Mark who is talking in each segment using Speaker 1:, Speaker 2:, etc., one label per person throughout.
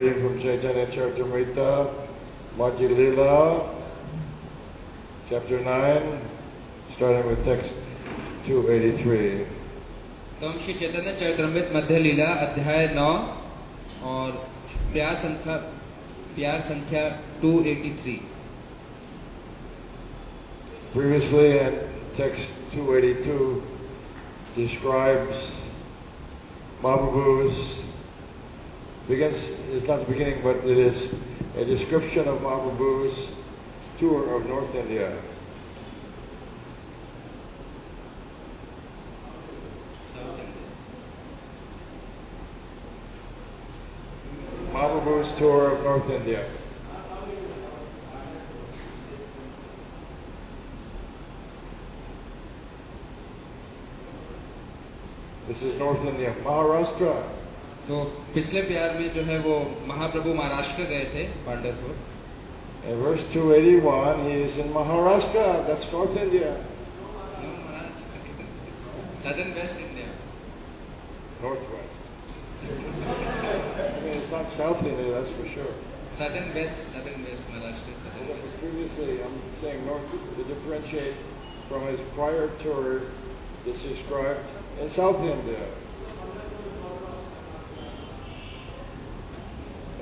Speaker 1: From Chaitanya Charitamrita, Madhya Lila, chapter 9, starting with text 283.
Speaker 2: तो हम श्री चैतन्य चरितमृत मध्य लीला अध्याय 9 और प्यार संख्या 283.
Speaker 1: Previously, in text 282 describes Mahaprabhu's it's not the beginning, but it is a description of Mahaprabhu's tour of North India. Mahaprabhu's tour of North India. This is North India, Maharashtra.
Speaker 2: तो पिछले प्यार में जो है वो महाप्रभु महाराष्ट्र गए थे Pandharpur.
Speaker 1: In verse 281, he is in Maharashtra. That's North India.
Speaker 2: No, Southern West India.
Speaker 1: Northwest. I mean, it's not South India, that's for sure.
Speaker 2: Southern West Maharashtra. Southern West.
Speaker 1: Previously, I'm saying North to differentiate from his prior tour that's described in South India.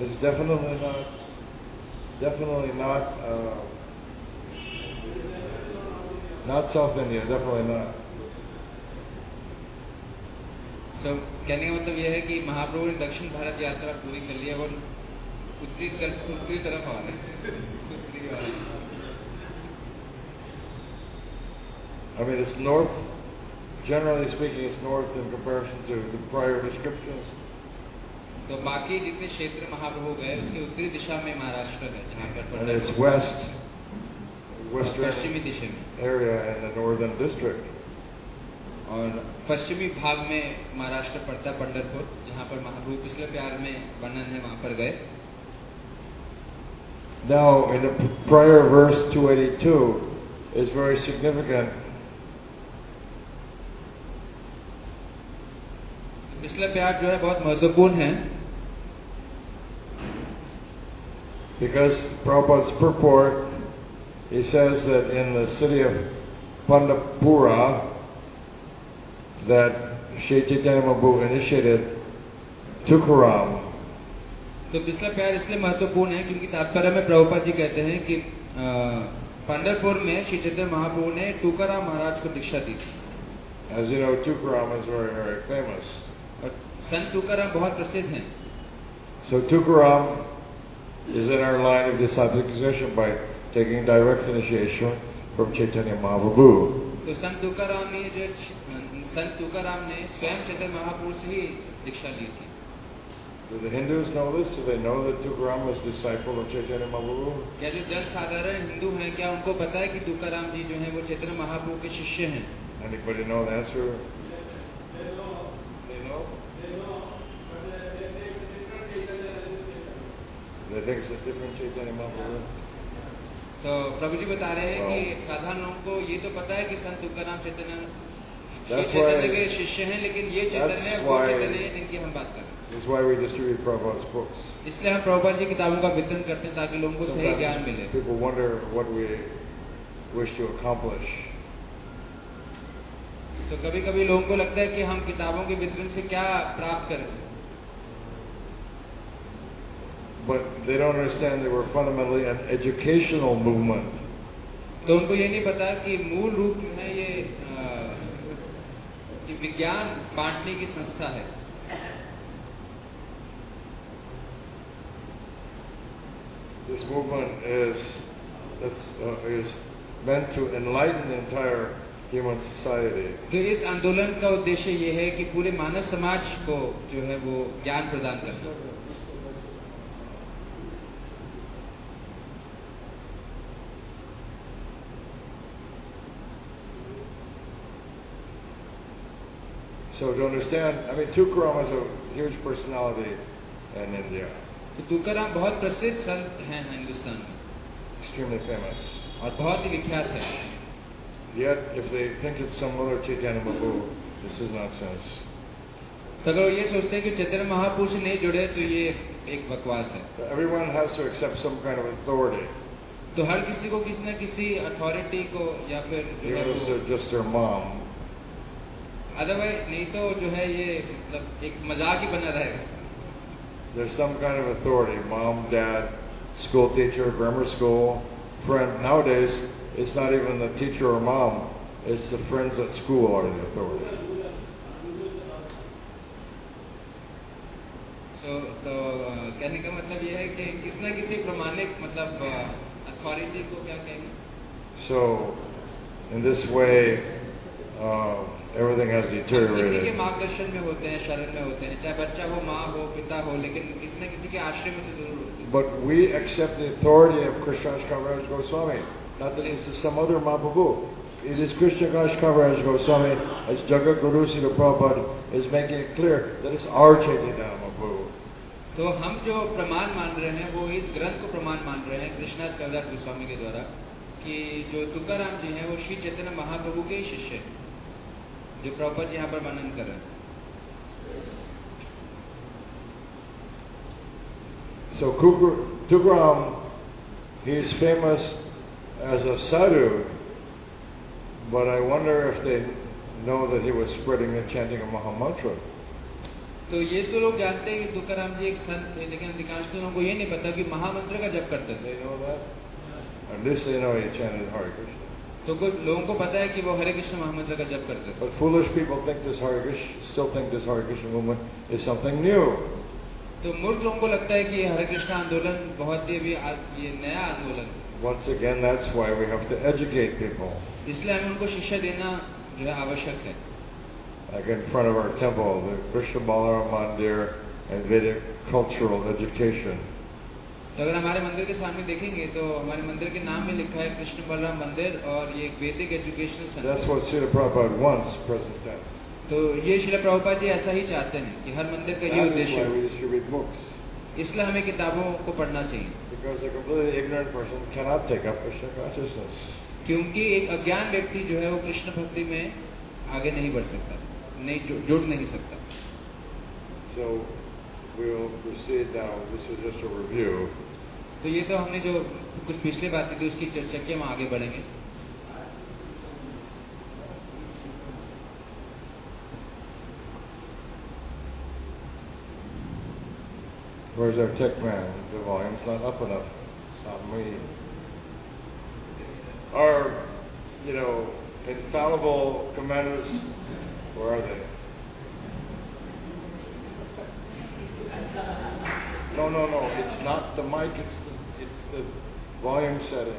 Speaker 1: It's definitely not South India, definitely not.
Speaker 2: तो कहने का मतलब यह है कि महाप्रभु ने दक्षिण भारत यात्रा पूरी कर ली है और उत्तरी तरफ आ रहे हैं.
Speaker 1: I mean, it's north, generally speaking, it's north in comparison to the prior descriptions.
Speaker 2: तो बाकी जितने क्षेत्र महाप्रभु गए उसके उत्तरी दिशा में महाराष्ट्र है जहाँ पर
Speaker 1: And it's western
Speaker 2: पश्चिमी दिशा में
Speaker 1: area in the northern district.
Speaker 2: और पश्चिमी भाग में महाराष्ट्र पड़ता है पंढरपुर जहाँ पर महाप्रभु पिछले प्यार में वर्णन है वहाँ पर गए.
Speaker 1: Now, in the prior verse 282 is very significant.
Speaker 2: पिछला प्यार जो है बहुत महत्वपूर्ण है.
Speaker 1: Because Prabhupada's purport, he says that in the city of Pandapura, that Sri Caitanya Mahaprabhu initiated Tukaram.
Speaker 2: तो पिछला प्यार इसलिए महत्वपूर्ण है क्योंकि तात्पर्य में प्रभुपाद जी कहते हैं कि पंढरपुर में श्री चैतन्य महाप्रभु ने तुकाराम महाराज को दीक्षा दी थी.
Speaker 1: As you know, Tukaram is very, very famous.
Speaker 2: और संत तुकाराम बहुत प्रसिद्ध हैं.
Speaker 1: So Tukaram is in our line of disciplic succession by taking direct initiation from Chaitanya Mahaprabhu.
Speaker 2: तो संत तुकाराम ने स्वयं चैतन्य महाप्रभु से ही दीक्षा ली थी.
Speaker 1: Do the Hindus know this? Do they know that Tukaram was disciple of Chaitanya Mahaprabhu?
Speaker 2: क्या जो जन साधारण हिंदू हैं क्या उनको पता है कि तुकाराम जी जो हैं वो चैतन्य महाप्रभु के शिष्य हैं?
Speaker 1: Anybody know the answer? They know. They think it's a different Chaitanya Mahaprabhu.
Speaker 2: तो प्रभु जी बता रहे हैं कि साधारण लोगों को ये तो पता है कि संत तुकाराम चैतन्य के शिष्य हैं लेकिन ये चैतन्य वो चैतन्य है जिनकी हम बात कर रहे हैं.
Speaker 1: That's why we distribute Prabhupada's books.
Speaker 2: इसलिए हम प्रभुपाद जी किताबों का वितरण करते हैं ताकि लोगों को सही ज्ञान मिले.
Speaker 1: People wonder what we wish to accomplish.
Speaker 2: तो कभी-कभी लोगों को लगता है कि हम किताबों के वितरण से क्या प्राप्त करें.
Speaker 1: But they don't understand that we're fundamentally an educational movement.
Speaker 2: तो उनको ये नहीं पता कि मूल रूप में ये विज्ञान बांटने की संस्था है.
Speaker 1: This movement is meant to enlighten the entire human society.
Speaker 2: तो इस आंदोलन का उद्देश्य ये है कि पूरे मानव समाज को जो है वो ज्ञान प्रदान करना.
Speaker 1: So to understand, I mean, Tukaram is a huge personality in India.
Speaker 2: तो तुकाराम बहुत प्रसिद्ध संत हैं हिंदुस्तान में.
Speaker 1: Extremely famous.
Speaker 2: और बहुत ही विख्यात है.
Speaker 1: Yet, if they think it's some other Chaitanya Mahaprabhu, this is nonsense.
Speaker 2: तो अगर ये सोचते हैं कि चैतन्य महापुरुष नहीं जुड़े तो ये एक बकवास है.
Speaker 1: Everyone has to accept some kind of authority.
Speaker 2: तो हर किसी को किसी न किसी अथॉरिटी को या फिर जो है
Speaker 1: Even if just their mom.
Speaker 2: Otherwise नहीं तो जो है ये मतलब एक मजाक ही बना रहेगा.
Speaker 1: There's some kind of authority, mom, dad, school teacher, grammar school, friend. Nowadays, it's not even the teacher or mom, it's the friends at school are the authority.
Speaker 2: तो कहने का मतलब ये है कि किसी न किसी प्रमाणिक मतलब अथॉरिटी को क्या कहेंगे.
Speaker 1: So, in this way, everything has
Speaker 2: किसी के
Speaker 1: deteriorated.
Speaker 2: मार्गदर्शन में होते हैं, शरण में होते हैं, चाहे बच्चा हो, माँ हो, पिता हो, लेकिन किसी न किसी के आश्रय में तो जरूर होते हैं.
Speaker 1: But we accept the authority of Krishna Kaviraj Goswami, not that this is some other Mahaprabhu. It is Krishna Kaviraj Goswami, as Jagat Guru Srila Prabhupada is making it clear that it's our Chaitanya Mahaprabhu.
Speaker 2: तो हम जो प्रमाण मान रहे हैं वो इस ग्रंथ को प्रमाण मान रहे हैं कृष्णा कविराज गोस्वामी के द्वारा कि जो तुकाराम जी हैं वो श्री चैतन्य महाप्रभु के ही शिष्य हैं, जो प्रॉपर यहाँ पर वर्णन कर रहे हैं.
Speaker 1: So Tukaram, he's famous as a sadhu, but I wonder if they know that he was spreading and chanting a Mahamantra.
Speaker 2: तो ये तो लोग जानते हैं कि तुकाराम जी एक संत थे, लेकिन अधिकांश लोगों को ये नहीं पता कि महामंत्र का जप करते थे.
Speaker 1: They know that? At least they know he chanted Hare Krishna.
Speaker 2: तो कुछ लोगों को पता है कि वो हरे कृष्ण महामंत्र का जप करते थे.
Speaker 1: But foolish people think this Hare Krishna, still think this Hare Krishna movement is something new.
Speaker 2: तो मूर्ख लोगों को लगता है कि हरे कृष्ण आंदोलन बहुत ही ये नया आंदोलन.
Speaker 1: Once again, that's why we have to educate people.
Speaker 2: इसलिए हमें उनको शिक्षा देना जो है आवश्यक है.
Speaker 1: Like in front of our temple, the Krishna Balaram Mandir and Vedic cultural education.
Speaker 2: तो अगर हमारे मंदिर के सामने देखेंगे तो हमारे मंदिर के नाम में लिखा है कृष्ण बलराम मंदिर और ये वैदिक educational centre.
Speaker 1: That's what Srila Prabhupada wants, present tense.
Speaker 2: तो ये श्रील प्रभुपाद जी ऐसा ही चाहते हैं कि हर मंदिर का ये
Speaker 1: That is
Speaker 2: उद्देश्य
Speaker 1: why
Speaker 2: हो.
Speaker 1: we distribute books.
Speaker 2: इसलिए हमें किताबों को पढ़ना चाहिए.
Speaker 1: Because a completely ignorant person cannot take up Krishna consciousness.
Speaker 2: क्योंकि एक अज्ञान व्यक्ति जो है वो कृष्ण भक्ति में आगे नहीं बढ़ सकता, नहीं जुड़ नहीं सकता.
Speaker 1: So we will proceed now. This is just a review.
Speaker 2: तो ये तो हमने जो कुछ पिछले बातें थी उसकी चर्चा की, हम आगे बढ़ेंगे.
Speaker 1: Where's our tech man? The volume's not up enough. It's not me. Our, infallible commanders, where are they? No. It's not the mic. It's the volume setting.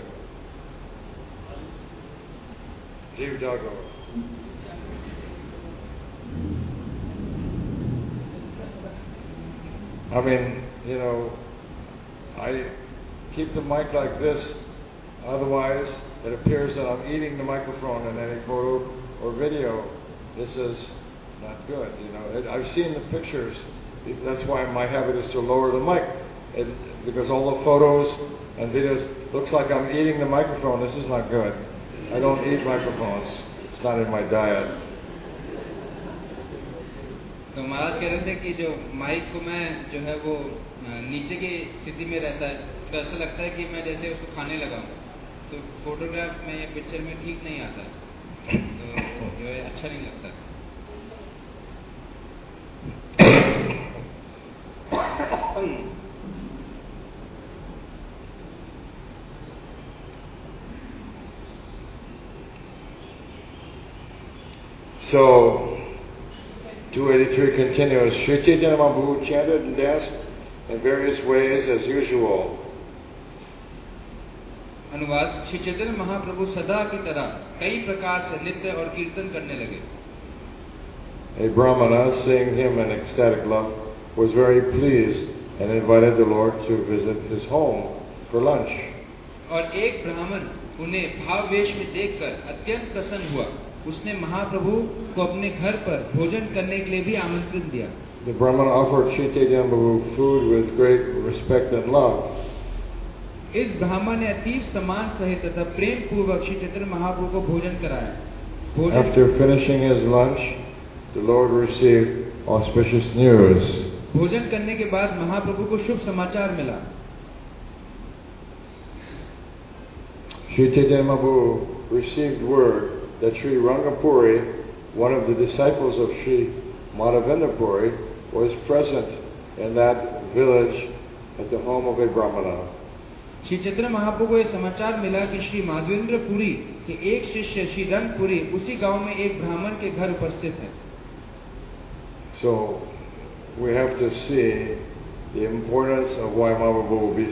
Speaker 1: Jiv Jago. I mean, I keep the mic like this. Otherwise, it appears that I'm eating the microphone in any photo or video. This is not good. I've seen the pictures. That's why my habit is to lower the mic, because all the photos and videos looks like I'm eating the microphone. This is not good. I don't eat microphones. It's not in my diet.
Speaker 2: तो महाराज कह रहे थे कि जो mic को मैं जो है वो नीचे की स्थिति में रहता है, तो ऐसा लगता है कि मैं जैसे उसको खाने लगा हूँ. तो फोटोग्राफ में या पिक्चर में ठीक नहीं आता, तो जो है अच्छा नहीं लगता.
Speaker 1: So 283 continues. Sri Caitanya Mahaprabhu chanted and danced in various ways as usual.
Speaker 2: अनुवाद. श्री चैतन्य महाप्रभु सदा की तरह कई प्रकार से नृत्य और कीर्तन करने लगे.
Speaker 1: A Brahmana, seeing him in ecstatic love, was very pleased and invited the Lord to visit his home for lunch.
Speaker 2: और एक ब्राह्मण उन्हें भाववेश में देखकर अत्यंत प्रसन्न हुआ. उसने महाप्रभु को अपने घर पर भोजन करने के लिए भी आमंत्रण दिया.
Speaker 1: The Brahmana offered Sri Caitanya Mahaprabhu food with great respect and love.
Speaker 2: इस ब्राह्मण ने अतीत सम्मान सहित तथा प्रेम पूर्वक श्री चैतन्य महाप्रभु को भोजन कराया.
Speaker 1: After finishing his lunch, the Lord received auspicious news.
Speaker 2: भोजन करने के बाद महाप्रभु को शुभ समाचार मिला।
Speaker 1: Sri Caitanya Mahaprabhu received word that Sri Rangapuri, one of the disciples of Sri Madhurya Puri, was present in that village at the home of a Brahmana.
Speaker 2: Shri Chaitanya Mahaprabhu को यह समाचार मिला कि श्री माधवेंद्र पुरी के एक शिष्य श्री रंगपुरी उसी गांव में एक ब्राह्मण के घर उपस्थित है।
Speaker 1: So we have to see the importance of why Mahaprabhu will be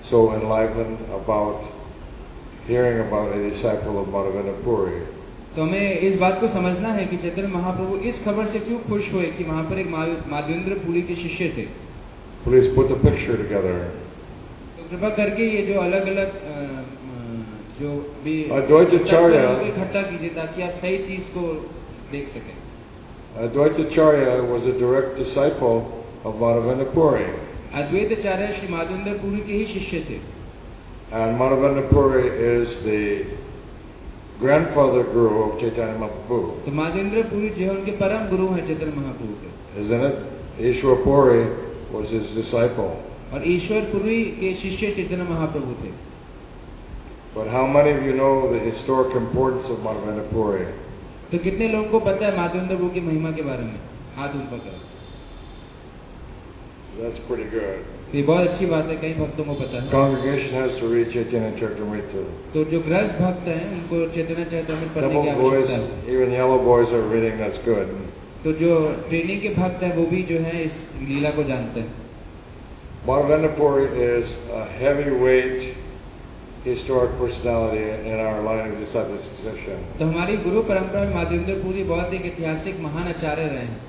Speaker 1: so enlightened about hearing about a disciple of Madhurya Puri.
Speaker 2: तो हमें इस बात को समझना है कि चैतन्य महाप्रभु इस खबर से क्यों खुश हुए कि वहां पर एक माधवेंद्र पुरी के शिष्य थे।
Speaker 1: Please put the picture together.
Speaker 2: तो कृपा करके ये जो अलग-अलग जो भी
Speaker 1: Advaitacharya
Speaker 2: इकट्ठा कीजिए ताकि आप सही चीज को देख सकें।
Speaker 1: Advaitacharya was a direct disciple of Madhurya Puri.
Speaker 2: Advaitacharya Shri Madhavendra Puri के ही शिष्य थे।
Speaker 1: And Madhurya Puri is the grandfather guru of Chaitanya Mahaprabhu.
Speaker 2: तो माधवेंद्र पुरी जो है उनके परम गुरु हैं चैतन्य महाप्रभु के।
Speaker 1: Isn't it? Ishwar Puri was his disciple.
Speaker 2: और ईश्वर पुरी के शिष्य चैतन्य महाप्रभु थे।
Speaker 1: But how many of you know the historic importance of Madhurya Puri?
Speaker 2: तो कितने लोगों को पता है माधवेंद्र पुरी की महिमा के बारे में? हाथ ऊपर करो।
Speaker 1: That's pretty good.
Speaker 2: ये बहुत अच्छी बात है, कई भक्तों को पता है।
Speaker 1: Congregation has to read Chaitanya Charitamrita.
Speaker 2: तो जो गृहस्थ भक्त हैं उनको चैतन्य चरितामृत पढ़ने की
Speaker 1: Some boys,
Speaker 2: आवश्यकता है।
Speaker 1: even yellow boys, are reading. That's good.
Speaker 2: तो जो ट्रेनिंग के भक्त हैं वो भी जो है इस लीला को जानते हैं।
Speaker 1: Madhurya Puri is a heavyweight historic personality in our line of disciple succession.
Speaker 2: तो हमारी गुरु परंपरा में माधवेंद्र पुरी बहुत एक ऐतिहासिक महान आचार्य रहे हैं।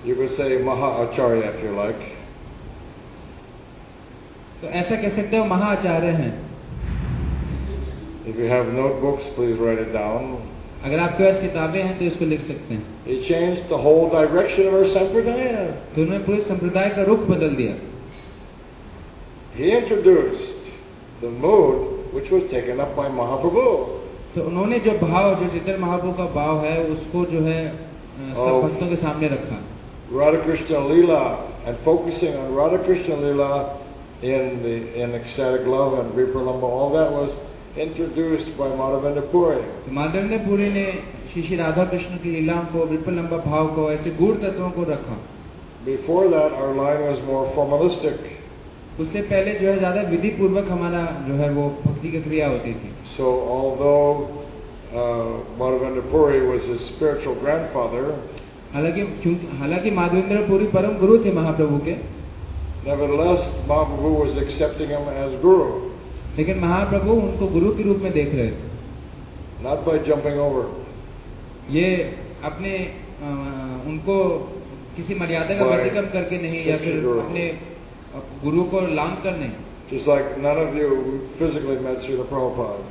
Speaker 1: You could say Maha Acharya if you like.
Speaker 2: तो ऐसा कह सकते हो महाआचार्य हैं।
Speaker 1: If you have notebooks, please write it down.
Speaker 2: अगर आपके पास किताबें हैं तो इसको लिख सकते हैं।
Speaker 1: He changed the whole direction of our sampradaya.
Speaker 2: तो उन्होंने पूरे संप्रदाय का रुख बदल दिया।
Speaker 1: He introduced the mood which was taken up by Mahaprabhu.
Speaker 2: तो उन्होंने जो भाव जो चैतन्य महाप्रभु का भाव है उसको जो है सब भक्तों के सामने रखा।
Speaker 1: Radha Krishna Leela and focusing on Radha Krishna Leela in ecstatic love and Vipralamba, all that was introduced by Madhurya Puri.
Speaker 2: तो माधवेंद्र पुरी ने श्री राधा कृष्ण की लीलाओं को विप्रलंबा भाव को ऐसे गूढ़ तत्वों को रखा।
Speaker 1: Before that, our line was more formalistic.
Speaker 2: उससे पहले जो है ज्यादा विधि पूर्वक हमारा जो है वो भक्ति की क्रिया होती थी।
Speaker 1: So although Madhurya Puri was his spiritual grandfather,
Speaker 2: हालांकि माधवेंद्र पुरी परम गुरु थे महाप्रभु के,
Speaker 1: nevertheless Mahaprabhu was accepting him as guru.
Speaker 2: लेकिन महाप्रभु उनको गुरु के रूप में देख रहे थे।
Speaker 1: Not by jumping over.
Speaker 2: ये अपने उनको किसी मर्यादा का व्यतिक्रम करके नहीं या फिर अपने गुरु को लांघ कर नहीं।
Speaker 1: Just like none of you physically met Srila Prabhupada.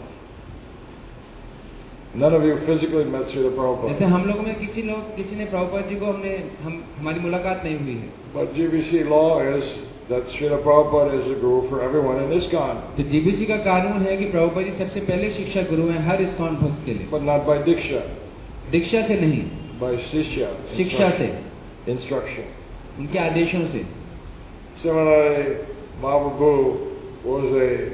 Speaker 1: None of you physically met Srila Prabhupada.
Speaker 2: जैसे हम लोगों में किसी ने प्रभुपाद जी को हमारी मुलाकात नहीं हुई है।
Speaker 1: But GBC law is that Srila Prabhupada is the guru for everyone in ISKCON.
Speaker 2: तो जीबीसी का कानून है कि प्रभुपाद जी सबसे पहले शिक्षा गुरु हैं हर ISKCON भक्त के लिए।
Speaker 1: But not by diksha.
Speaker 2: दीक्षा से नहीं,
Speaker 1: By shishya.
Speaker 2: शिक्षा से,
Speaker 1: Instruction.
Speaker 2: उनके आदेशों से।
Speaker 1: Similarly, Mahaprabhu was a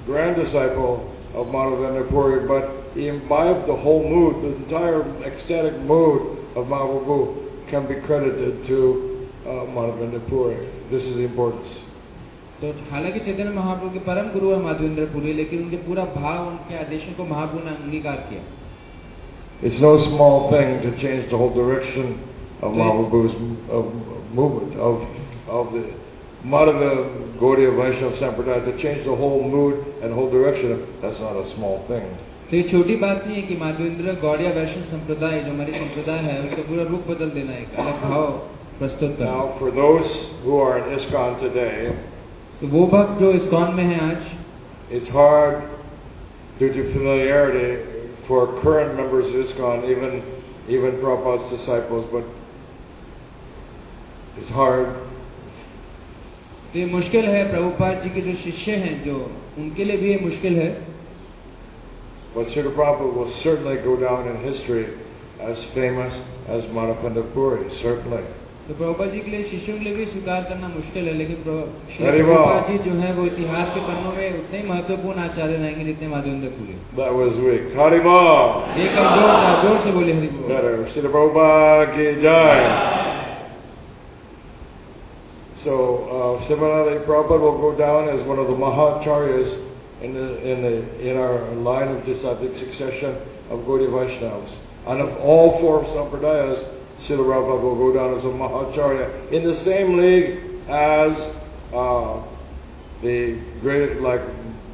Speaker 1: grand disciple of Madhurya Puri, but he imbibed the whole mood, the entire ecstatic mood of Mahaprabhu can be credited to Madhurya Puri. This is the importance.
Speaker 2: तो हालांकि चैतन्य महाप्रभु के परम गुरु है माधवेंद्र पुरी, लेकिन उनके पूरा भाव उनके आदेशों को महाप्रभु ने अंगीकार किया।
Speaker 1: It's no small thing to change the whole direction of Mahaprabhu's movement, of the Madhva Gaudiya Vaishnava Sampradaya, to change the whole mood and whole direction. That's not a small thing.
Speaker 2: तो ये छोटी बात नहीं है कि माधवेंद्र गौड़िया वैष्णव संप्रदाय जो हमारी संप्रदाय है उसका पूरा रूप बदल देना, एक अलग भाव प्रस्तुत करना।
Speaker 1: Now, for those who are in ISKCON today,
Speaker 2: तो वो भक्त जो ISKCON में हैं आज,
Speaker 1: it's hard due to familiarity for current members of ISKCON, even Prabhupada's disciples, but it's hard.
Speaker 2: तो ये मुश्किल है प्रभुपाद जी के जो शिष्य हैं जो उनके लिए भी ये मुश्किल है।
Speaker 1: But Srila Prabhupada will certainly go down in history as famous as Madhva Puri, certainly.
Speaker 2: तो प्रभुपाद जी के लिए शिष्यों के लिए भी स्वीकार करना मुश्किल है, लेकिन श्री
Speaker 1: अरे वाह।
Speaker 2: प्रभुपाद जी जो है वो इतिहास के पन्नों में उतने ही महत्वपूर्ण आचार्य रहेंगे जितने Madhavendra Puri.
Speaker 1: That was weak. Haribol.
Speaker 2: ये कमजोर था, जोर से बोले हरि बोल।
Speaker 1: Better. Srila Prabhupada ki jai. So similarly, Prabhupada will go down as one of the Mahacharyas in our line of disciplic succession of Gaudiya Vaishnavas. And of all four sampradayas, Srila Prabhupada will go down as a Mahacharya in the same league as the great, like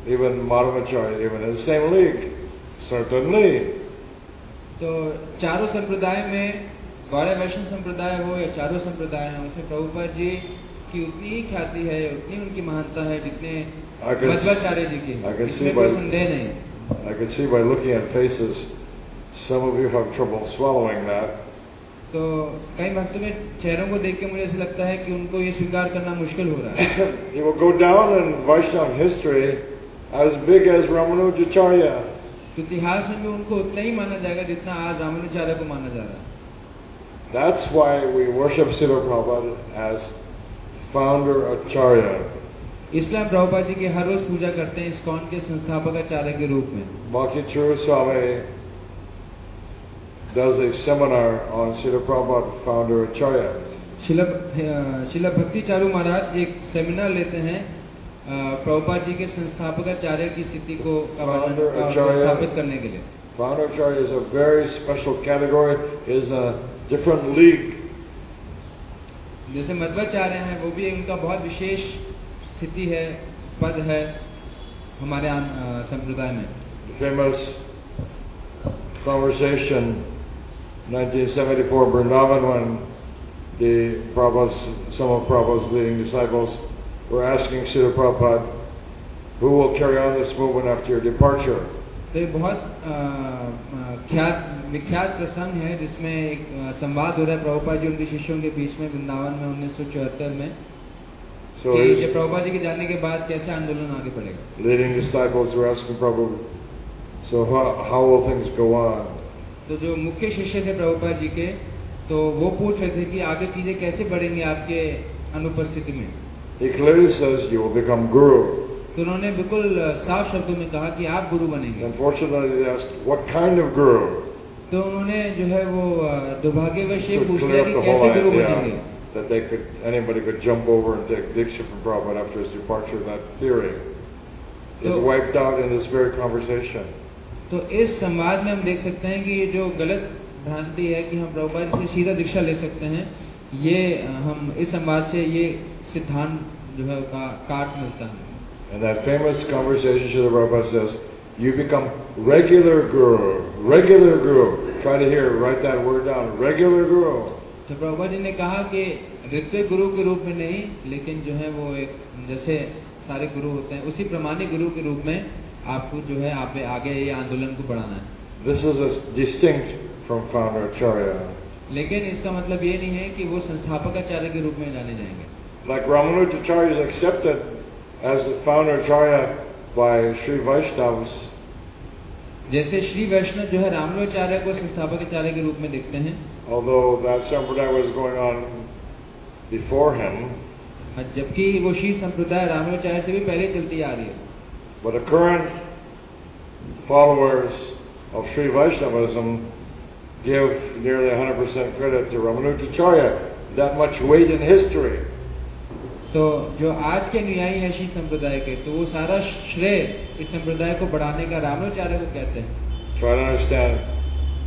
Speaker 1: even Madhvacharya, even in the same league, certainly.
Speaker 2: तो चारों संप्रदाय में गौड़ीय वैष्णव संप्रदाय हो या चारों संप्रदाय हैं, उसमें प्रभुपाद जी की उतनी ही ख्याति है, उतनी उनकी महानता है जितने मध्वाचार्य जी की है, इसमें कोई संदेह नहीं।
Speaker 1: I can see by looking at faces, some of you have trouble swallowing that.
Speaker 2: तो कई भक्तों के चेहरों को देख के मुझे ऐसा लगता है कि उनको ये स्वीकार करना मुश्किल हो रहा है।
Speaker 1: He will go down in Vaishnava history as big as Ramanujacharya.
Speaker 2: तो इतिहास में उनको उतना ही माना जाएगा जितना आज रामानुजाचार्य को माना जा रहा है।
Speaker 1: That's why we worship Srila Prabhupada as founder Acharya.
Speaker 2: इसलिए हम प्रभुपाद जी की हर रोज पूजा करते हैं ISKCON के संस्थापक आचार्य के रूप में।
Speaker 1: Bhakti Swami does a seminar on Srila Prabhupada founder Acharya.
Speaker 2: शिला भक्ति चारू महाराज एक सेमिनार लेते हैं प्रभुपाद जी के संस्थापक आचार्य की स्थिति को स्थापित करने के लिए।
Speaker 1: Founder Acharya is a very special category, is a different league.
Speaker 2: जैसे मध्वाचार्य हैं वो भी उनका बहुत विशेष स्थिति है, पद है हमारे संप्रदाय में।
Speaker 1: Famous conversation 1974 Vrindavan, when the some of Prabhupada's leading disciples were asking Srila Prabhupada, who will carry on this movement after your departure?
Speaker 2: तो ये बहुत विख्यात प्रसंग है जिसमें एक संवाद हो रहा है प्रभुपाद जी उनके शिष्यों के बीच में वृंदावन में 1974 में कि जब प्रभुपाद जी के जाने के बाद कैसे आंदोलन आगे बढ़ेगा।
Speaker 1: Leading disciples were asking Prabhupada, so how will things go on?
Speaker 2: तो जो मुख्य शिष्य थे प्रभुपाद जी के, तो वो पूछ रहे थे कि आगे चीजें कैसे बढ़ेंगी आपके अनुपस्थिति में।
Speaker 1: He clearly says you will become guru.
Speaker 2: तो उन्होंने बिल्कुल साफ शब्दों में कहा कि आप गुरु बनेंगे।
Speaker 1: Unfortunately, they asked, what kind of guru?
Speaker 2: तो उन्होंने जो है वो दुर्भाग्यवश ये पूछ लिया कि कैसे गुरु बनेंगे।
Speaker 1: That anybody could jump over and take diksha from Prabhupada after his departure. That theory is wiped out in this very conversation.
Speaker 2: तो इस संवाद में हम देख सकते हैं कि ये जो गलत भ्रांति है कि हम प्रभुपाद से सीधा दीक्षा ले सकते हैं, ये हम इस संवाद से ये सिद्धांत जो है काट मिलता है।
Speaker 1: And that famous conversation, Srila Prabhupada says, you become regular guru. Try to write that word down, regular guru.
Speaker 2: तो प्रभुपाद जी ने कहा कि ऋत्विक गुरु के रूप में नहीं, लेकिन जो है वो एक जैसे सारे गुरु होते हैं उसी प्रमाणिक गुरु के रूप में आपको जो है आप आगे ये आंदोलन को बढ़ाना है।
Speaker 1: This is distinct from founder Acharya.
Speaker 2: लेकिन इसका मतलब ये नहीं है कि वो संस्थापक आचार्य के रूप में जाने जाएंगे।
Speaker 1: Like Ramanujacharya is accepted as the founder Acharya by Sri Vaishnavas.
Speaker 2: जैसे श्री वैष्णव जो है रामानुजाचार्य को संस्थापक आचार्य के रूप में देखते हैं,
Speaker 1: although that sampradaya was going on before him,
Speaker 2: जबकि वो श्री संप्रदाय रामानुजाचार्य से भी पहले चलती आ रही है।
Speaker 1: But the current followers of Sri Vaishnavism give nearly 100% credit to Ramanujacharya, that much weight in history.
Speaker 2: तो जो आज के अनुयायी हैं श्री संप्रदाय के, तो वो सारा श्रेय इस संप्रदाय को बढ़ाने का रामानुजाचार्य को कहते हैं।
Speaker 1: Try to understand.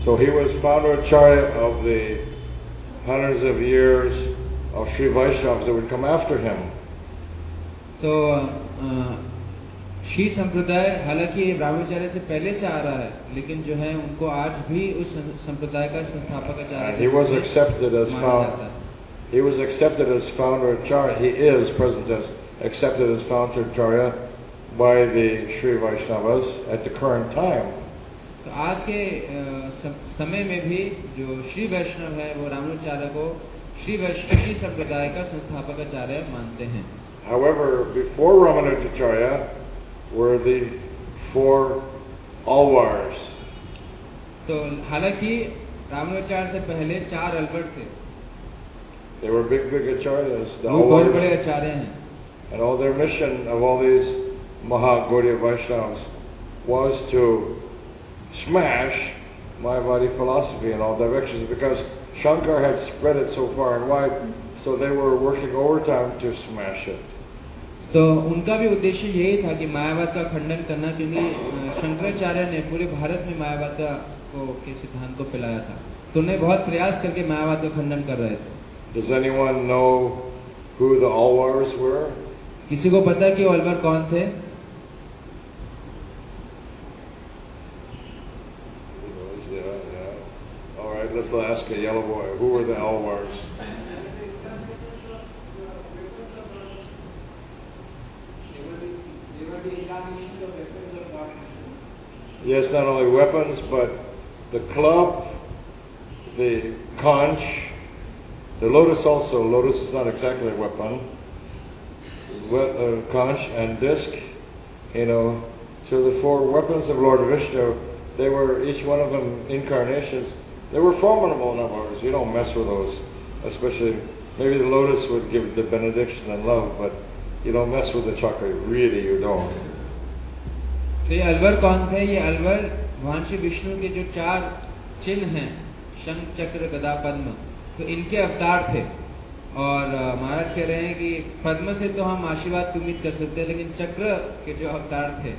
Speaker 1: So he was founder Acharya of the hundreds of years of Sri Vaishnavas that would come after him.
Speaker 2: तो श्री संप्रदाय हालांकि रामानुजाचार्य से पहले से आ रहा है, लेकिन जो है उनको आज भी उस संप्रदाय का संस्थापक आचार्य
Speaker 1: He was accepted as founder. He was accepted as founder Acharya. He is present as accepted as founder Acharya by the Sri Vaishnavas at the current time.
Speaker 2: तो आज के समय में भी जो श्री वैष्णव है वो रामानुजाचार्य को श्री संप्रदाय का संस्थापक आचार्य मानते हैं।
Speaker 1: However, before Ramanujacharya were the four Alvars.
Speaker 2: तो हालांकि रामानुजाचार्य से पहले 4 अल्बर्ट थे।
Speaker 1: They were big acharyas.
Speaker 2: वो बहुत बड़े आचार्य हैं.
Speaker 1: And all their mission of all these Maha Gaudiya Vaishnavas was to smash Mayavadi philosophy in all directions, because Shankar had spread it so far and wide, so they were working overtime to smash it.
Speaker 2: तो उनका भी उद्देश्य यही था कि मायावाद का खंडन करना, क्योंकि शंकराचार्य ने पूरे भारत में मायावाद के सिद्धांत को फैलाया था, तो उन्हें बहुत प्रयास करके मायावाद का खंडन कर रहे थे.
Speaker 1: Does anyone know who the Alwars were?
Speaker 2: किसी को पता है कि अलवर कौन थे?
Speaker 1: Yeah. All right, let's ask a yellow boy. Who were the Alwars? Yes, not only weapons, but the club, the conch, the lotus also. Lotus is not exactly a weapon. Conch and disc, so the four weapons of Lord Vishnu, they were each one of them incarnations. They were formidable in other words. You don't mess with those, especially maybe the lotus would give the benediction and love, but you don't mess with the chakra. Really, you don't.
Speaker 2: तो ये अलवर कौन थे? ये अलवर भगवान श्री विष्णु के जो 4 चिन्ह हैं, शंख चक्र गदा पद्म, तो इनके अवतार थे. और महाराज कह रहे हैं कि पद्म से तो हम आशीर्वाद की उम्मीद कर सकते हैं, लेकिन चक्र के जो अवतार थे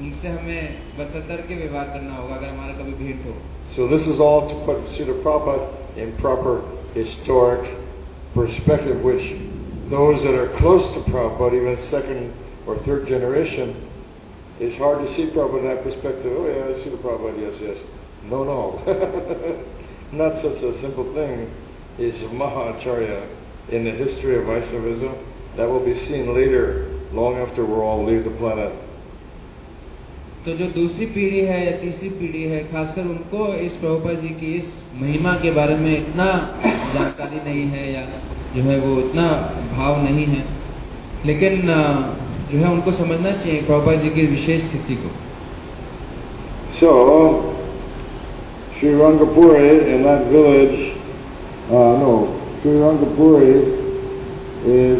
Speaker 2: उनसे हमें बस सतर्क के व्यवहार करना होगा अगर हमारा कभी भेंट हो.
Speaker 1: So this is all to put Srila Prabhupada in proper historic perspective, which those that are close to Prabhupada, even second or third generation, it's hard to see Prabhupada in that perspective. Oh yeah, I see the Prabhupada, yes. No. Not such a simple thing. He's a Maha Acharya in the history of Vaishnavism. That will be seen later, long after we all leave the planet.
Speaker 2: तो जो दूसरी पीढ़ी है या तीसरी पीढ़ी है, खासकर उनको इस प्रभुपाद जी की इस महिमा के बारे में इतना जानकारी नहीं है, या जो है वो इतना भाव नहीं है, लेकिन जो है उनको समझना चाहिए प्रभुपाद जी की विशेष स्थिति को.
Speaker 1: So, Sri Rangapuri in that village, Sri Rangapuri is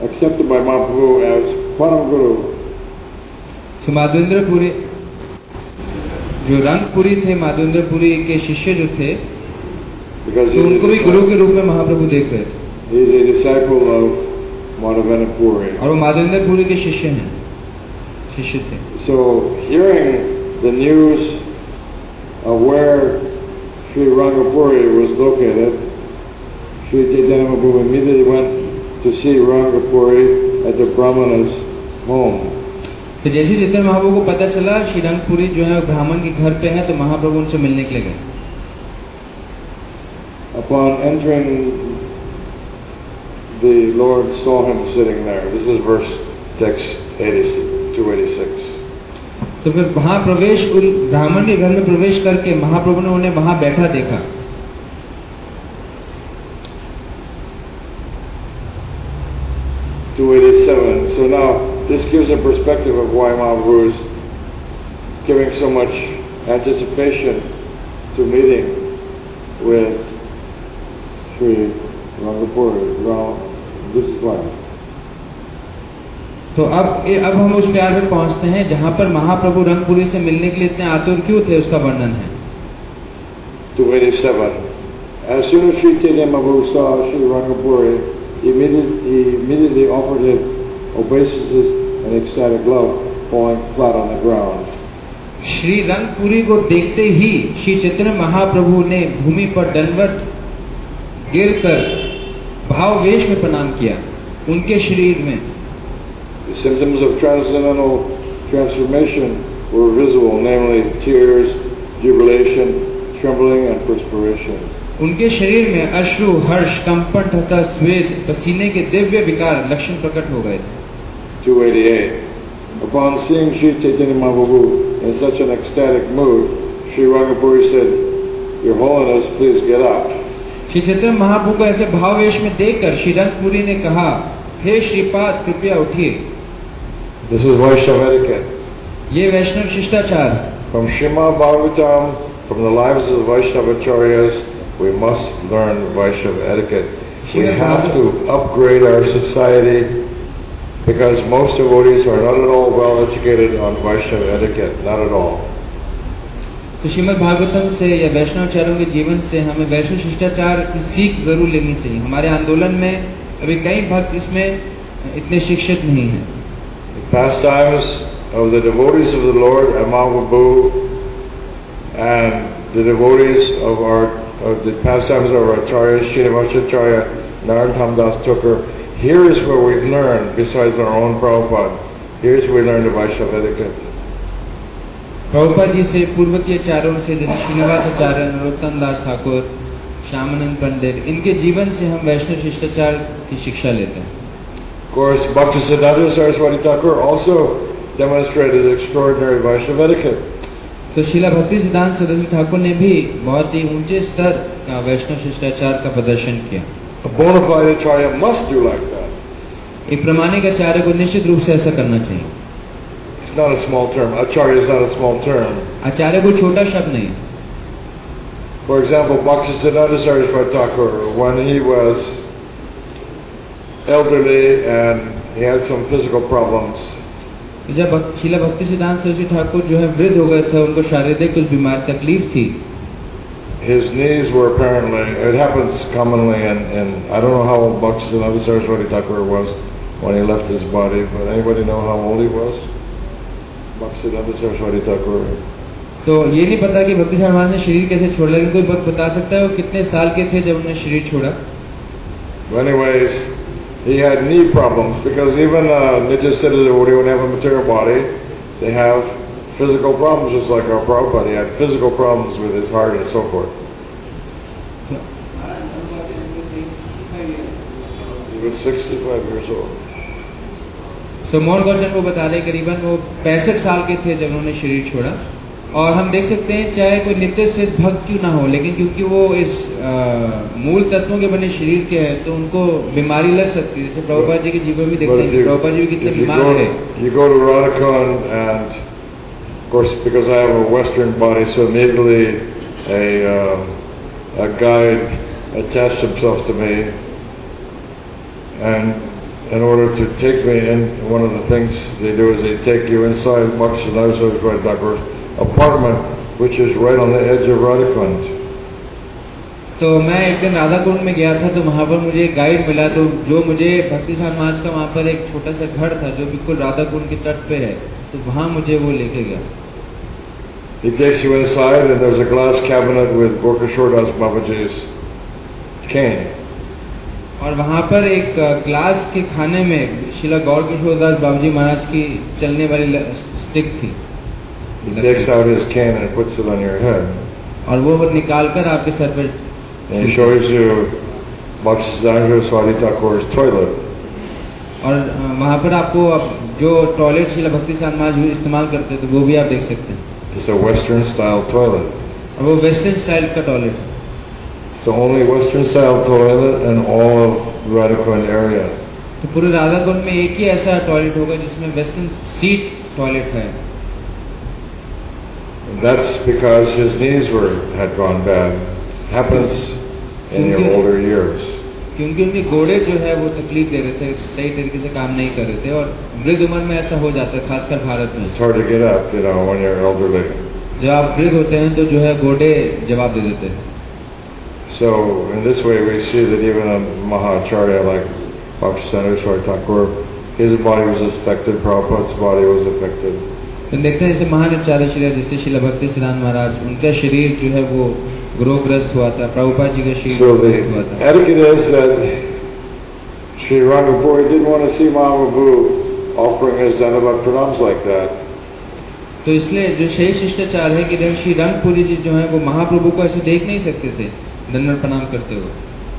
Speaker 1: accepted by Mahaprabhu as Param Guru.
Speaker 2: तो माधवेंद्रपुरी, जो रंगपुरी थे, माधवेंद्रपुरी के शिष्य जो थे, तो उनको भी गुरु के रूप में महाप्रभु देख रहे थे.
Speaker 1: He is a disciple of Madhurya.
Speaker 2: और वो माधवेंद्रपुरी के शिष्य थे.
Speaker 1: So, hearing the news of where Sri Rangapuri was located, Sri Caitanya Mahaprabhu immediately went to see Rangapuri at the Brahmana's home.
Speaker 2: तो जैसे चैतन्य महाप्रभु को पता चला श्री रंगपुरी जो है ब्राह्मण के घर पे है, तो महाप्रभु उनसे मिलने के लिए गए.
Speaker 1: Upon entering, the Lord saw him sitting there. This is verse text 286.
Speaker 2: तो फिर वहां प्रवेश, ब्राह्मण के घर में प्रवेश करके महाप्रभु ने उन्हें वहां बैठा देखा.
Speaker 1: 287. So now this gives a perspective of why Mahaprabhu is giving so much anticipation to meeting with Sri Rangapuri. Well, this is why.
Speaker 2: तो अब हम उस प्यार में पहुंचते हैं जहां पर महाप्रभु रंगपुरी से मिलने के लिए इतने आतुर क्यों थे, उसका वर्णन है.
Speaker 1: 287. As soon as Sri Caitanya Mahaprabhu saw Sri Rangapuri, he immediately offered him obeisances and ecstatic love, falling flat on the ground.
Speaker 2: Shri Rangpuri को देखते ही श्री चैतन्य महाप्रभु ने भूमि पर दंडवत गिरकर भाववेश में प्रणाम किया. उनके शरीर में
Speaker 1: The symptoms of transcendental transformation were visible, namely tears, jubilation, trembling, and perspiration.
Speaker 2: उनके शरीर में अश्रु, हर्ष, कंपन तथा स्वेद, पसीने के दिव्य विकार लक्षण प्रकट हो गए थे.
Speaker 1: 288. Upon seeing Sri Caitanya Mahaprabhu in such an ecstatic mood, Sri Rangapuri said, "Your Holiness, please get up."
Speaker 2: Shri Chaitanya Mahaprabhu को ऐसे भाववेश में देखकर श्री रंगपुरी ने कहा, हे श्रीपाद कृपया उठिए.
Speaker 1: This is Vaishnava etiquette.
Speaker 2: ये वैष्णव शिष्टाचार.
Speaker 1: From Srimad Bhagavatam, from the lives of the Vaishnava Acharyas, we must learn Vaishnava etiquette. we have to upgrade our society because most devotees are not at all well educated on Vaishnava etiquette, not at all.
Speaker 2: तो श्रीमद् भागवतम से या वैष्णव आचार्यों के जीवन से हमें वैष्णव शिष्टाचार की सीख जरूर लेनी चाहिए। हमारे आंदोलन में अभी कई भक्त इसमें इतने शिक्षित नहीं हैं।
Speaker 1: The pastimes of the devotees of the Lord, Mahaprabhu, and the devotees of the pastimes of our Acharyas, Sri Nimbarkacharya, Narottam Das Thakur. Here is where we learn, besides our own Prabhupada, here's where we learn the Vaishnava etiquette.
Speaker 2: Prabhupada ji से पूर्व के आचार्यों से जैसे श्रीनिवास आचार्य, नरोत्तम दास ठाकुर, श्यामानंद पंडित, इनके जीवन से हम वैष्णव शिष्टाचार की शिक्षा लेते हैं।
Speaker 1: Of course, Bhaktisiddhanta Saraswati Thakur also demonstrated extraordinary Vaishnava etiquette.
Speaker 2: तो श्रीला भक्ति सिद्धांत सरस्वती ठाकुर ने भी बहुत ही ऊंचे स्तर का वैष्णव शिष्टाचार का प्रदर्शन किया।
Speaker 1: A bona fide Acharya must do like that.
Speaker 2: एक प्रामाणिक आचार्य को निश्चित रूप से ऐसा करना चाहिए।
Speaker 1: It's not a small term. Acharya is not a small term.
Speaker 2: आचार्य कोई छोटा शब्द नहीं।
Speaker 1: For example, Bhaktisiddhanta Saraswati Thakur, when he was elderly and he had some physical problems,
Speaker 2: जब श्रीला भक्ति सिद्धांत सरस्वती ठाकुर जो है वृद्ध हो गए थे, उनको शारीरिक कुछ बीमारी तकलीफ थी।
Speaker 1: his knees were apparently, it happens commonly in I don't know how old Bhaktisiddhanta Saraswati Thakur was when he left his body, but anybody know how old he was? Bhaktisiddhanta Saraswati Thakur.
Speaker 2: तो ये नहीं पता कि भक्ति स्वामी ने शरीर कैसे छोड़ा, लेकिन कोई भक्त बता सकता है वो कितने साल के थे जब उन्होंने शरीर छोड़ा?
Speaker 1: But anyways, he had knee problems because even Nitya-siddha devotee, when they have a material body, they have physical problems just like our Prabhupada. He had physical problems with his heart and so forth. He was 65 years old.
Speaker 2: तो मोहन गौचन को बता रहे करीबन वो 65 साल के थे जब उन्होंने शरीर छोड़ा। और हम देख सकते हैं चाहे कोई नित्य सिद्ध भक्त क्यों ना हो, लेकिन क्योंकि वो इस मूल तत्वों के बने शरीर के हैं तो उनको बीमारी लग सकती है। जैसे प्रभुपाद जी के जीवन में देखते हैं प्रभुपाद जी भी कितने बीमार थे।
Speaker 1: You go to Radha and of course because I have a Western body, so immediately a guide attached himself to me, and in order to take me in, one of the things they do is they take you inside Bhaktisiddhanta Saraswati Thakur's apartment, which is right on the edge of Radhakund.
Speaker 2: तो मैं एक दिन राधा कुंड में गया था, तो वहाँ पर मुझे एक गाइड मिला, तो जो मुझे भक्ति स्वामी महाराज का वहाँ पर एक छोटा सा घर था जो बिल्कुल राधा कुंड के तट पे है, तो वहाँ मुझे वो लेके गया।
Speaker 1: He takes you inside and there's a glass cabinet with Gorkashordas Babaji's cane.
Speaker 2: और वहाँ पर एक ग्लास के खाने में श्रीला गौर किशोरदास बाबूजी महाराज की चलने वाली स्टिक थी।
Speaker 1: He takes out his cane and puts it on your head.
Speaker 2: और वो निकाल कर आपके सर पर
Speaker 1: And he shows you Bhaktisiddhanta Saraswati Thakur's toilet.
Speaker 2: और वहाँ पर आपको जो टॉयलेट श्रीला भक्ति स्वामी महाराज इस्तेमाल करते थे वो भी आप देख सकते हैं।
Speaker 1: It's a Western style toilet.
Speaker 2: और वो वेस्टर्न स्टाइल का टॉयलेट है।
Speaker 1: It's the only Western style toilet in all of Radhakund area.
Speaker 2: तो पूरे राधाकुंड में एक ही ऐसा टॉयलेट होगा जिसमें वेस्टर्न सीट टॉयलेट है।
Speaker 1: That's because his knees had gone bad. Happens in your older years.
Speaker 2: क्योंकि उनके घोड़े जो है वो तकलीफ दे रहे थे, सही तरीके से काम नहीं कर रहे थे, और वृद्ध उम्र में ऐसा हो जाता है, खासकर भारत में।
Speaker 1: It's hard to get up, when you're elderly.
Speaker 2: जब आप वृद्ध होते हैं तो जो है घोड़े जवाब दे देते हैं।
Speaker 1: So in this way we see that even a Mahacharya like Bhaktisiddhanta Saraswati Thakur, his body was affected, Prabhupada's body was affected.
Speaker 2: तो देखते हैं जैसे महान आचार्य श्री जैसे श्रीला भक्ति सिद्धांत महाराज, उनका शरीर जो है वो रोगग्रस्त हुआ था, प्रभुपाद जी का शरीर रोगग्रस्त हुआ था।
Speaker 1: Etiquette is that Sri Rangapuri didn't want to see Mahaprabhu offering his Dhanavad pranams like that.
Speaker 2: तो इसलिए जो सही शिष्टाचार है कि श्री रंगपुरी जी जो है वो महाप्रभु को ऐसे देख नहीं सकते थे दंडवत प्रणाम करते हुए।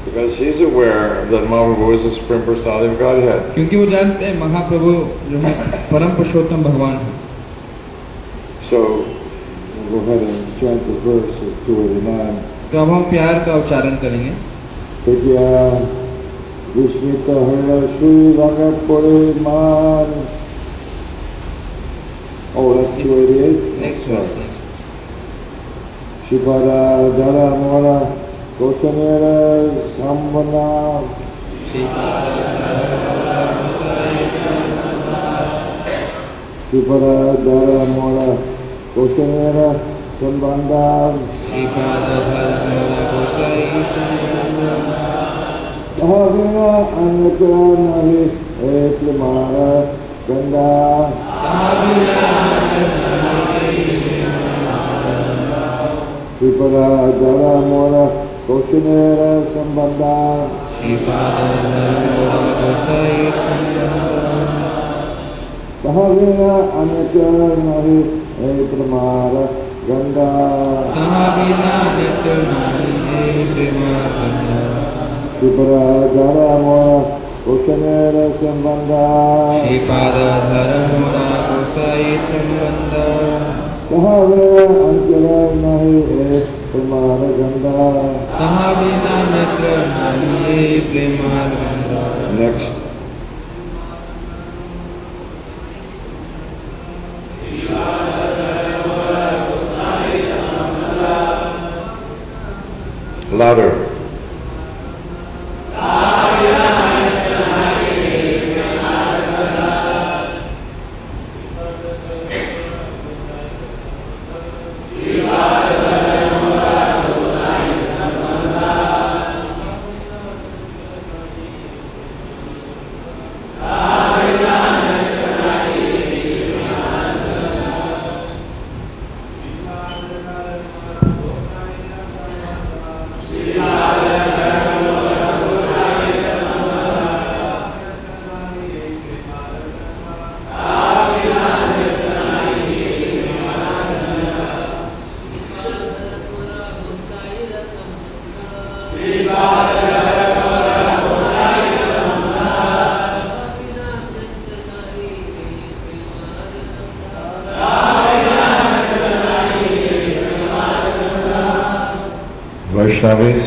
Speaker 1: Because he's aware that Mahaprabhu is the Supreme Personality of Godhead.
Speaker 2: क्योंकि वो जानते हैं महाप्रभु जो है परम पुरुषोत्तम भगवान है।
Speaker 1: So we'll go ahead and chant the verse of 289.
Speaker 2: तो अब हम प्यार का उच्चारण करेंगे।
Speaker 1: विस्मित हर श्री रंगपुरी मान। Oh, that's 288.
Speaker 2: Next verse.
Speaker 1: Shivara Jara Mora Kosanera Sambana Sipara Dara Mora Kosanera Sambanda Tahavina Anakra Nahi Eklimara Ganda Sipara Dara Mora Kosanera Sambanda Tahavina Anakra Nahi Eklimara Ganda Sipara Dara Mora Kosanera Sambanda Tahavina Anakra Nahi Eklimara Ganda Next. Louder. Vaishnavis.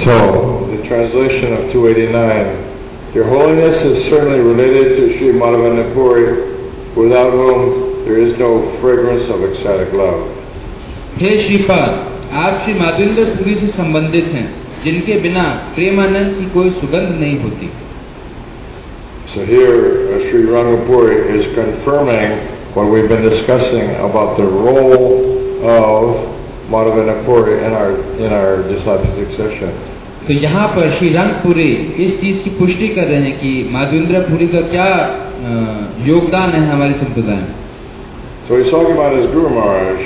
Speaker 1: So, the translation of 289, Your Holiness is certainly related to Sri Madhurya Puri, without whom there is no fragrance of ecstatic love.
Speaker 2: हे श्रीपाद, आप श्री माधुर्य पुरी से संबंधित हैं, जिनके बिना प्रेमानंद की कोई सुगंध नहीं होती.
Speaker 1: So here, Sri Rangapuri is confirming what we've been discussing about the role of Madhurya Puri in our discipleship succession.
Speaker 2: तो यहाँ पर श्री रंगपुरी इस चीज की पुष्टि कर रहे हैं कि माधुर्य पुरी का क्या योगदान है हमारे संप्रदाय में.
Speaker 1: So he's talking about his Guru Maharaj.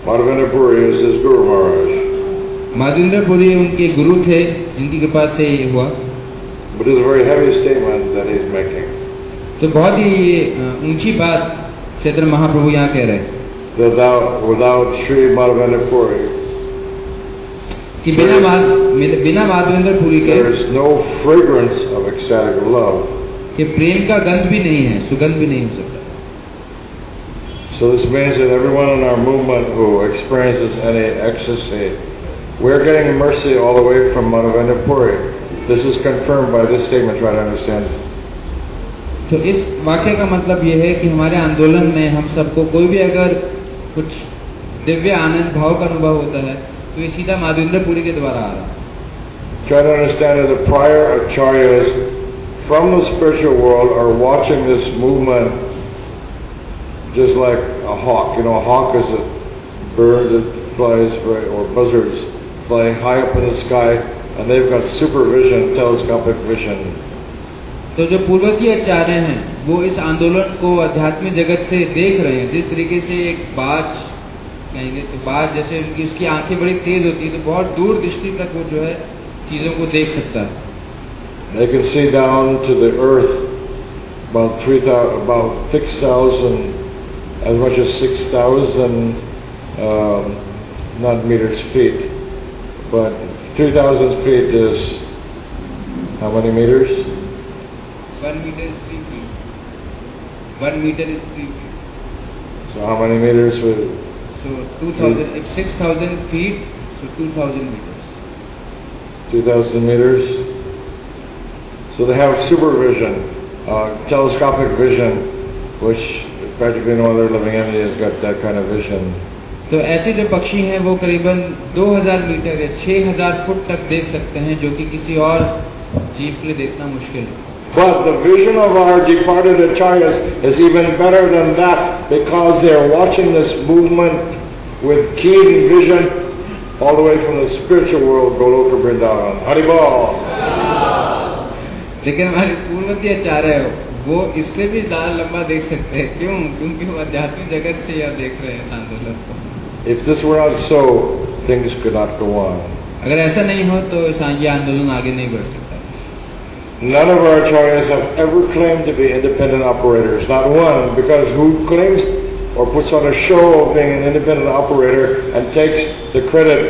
Speaker 1: Madhurya Puri is his Guru Maharaj.
Speaker 2: माधुर्य पुरी उनके गुरु थे, जिनकी कृपा से ये हुआ.
Speaker 1: But it's a very heavy statement that he's making.
Speaker 2: तो बहुत ही ऊंची बात चैतन्य महाप्रभु यहाँ कह रहे हैं.
Speaker 1: That without Sri Madhurya Puri,
Speaker 2: कि बिना माधुर्य पुरी के
Speaker 1: there is no fragrance of ecstatic love.
Speaker 2: कि प्रेम का गंध भी नहीं है, सुगंध भी नहीं हो सकता.
Speaker 1: So this means that everyone in our movement who experiences any ecstasy, we're getting mercy all the way from Madhurya Puri. This is confirmed by this statement. Try to understand.
Speaker 2: तो इस वाक्य का मतलब ये है कि हमारे आंदोलन में हम सबको कोई भी अगर कुछ दिव्य आनंद भाव का अनुभव होता है तो ये सीधा माधुर्य पुरी के द्वारा आ रहा है.
Speaker 1: Try to understand that the prior acharyas from the spiritual world are watching this movement just like a hawk. You know, a hawk is a bird that flies, or buzzards flying high up in the sky, and they've got supervision, telescopic vision.
Speaker 2: तो जो पूर्वतीय आचार्य हैं वो इस आंदोलन को आध्यात्मिक जगत से देख रहे हैं। जिस तरीके से एक बाज कहेंगे तो बाज जैसे उनकी उसकी आंखें बड़ी तेज होती है तो बहुत दूर दृष्टि तक वो जो है चीजों को देख सकता है।
Speaker 1: They can see down to the earth about 6,000, as much as 6,000 not meters, feet, but 3,000 feet is how many meters?
Speaker 2: 1 meter is 3 feet. 1 meter is 3 feet.
Speaker 1: So how many meters would?
Speaker 2: So 2,000. If 6,000 feet, so 2,000 meters.
Speaker 1: 2,000 meters. So they have supervision, telescopic vision, which practically no other living entity has got that kind of vision.
Speaker 2: तो ऐसे जो पक्षी हैं वो करीबन 2000 metre या 6000 foot तक देख सकते हैं, जो कि किसी और जीव के लिए देखना मुश्किल है।
Speaker 1: But the vision of our departed acharyas is even better than that, because they are watching this movement with keen vision all the way from the spiritual world, Goloka Vrindavan. Haribol!
Speaker 2: लेकिन हमारे पूर्ववर्ती आचार्य वो इससे भी ज़्यादा लंबा देख सकते हैं। क्यों? क्योंकि वो आध्यात्मिक जगत से यह देख रहे हैं इस आंदोलन को।
Speaker 1: If this were not so, things could not go on.
Speaker 2: अगर ऐसा नहीं हो तो ये आंदोलन आगे नहीं बढ़ सकता।
Speaker 1: None of our acharyas have ever claimed to be independent operators. Not one, because who claims or puts on a show of being an independent operator and takes the credit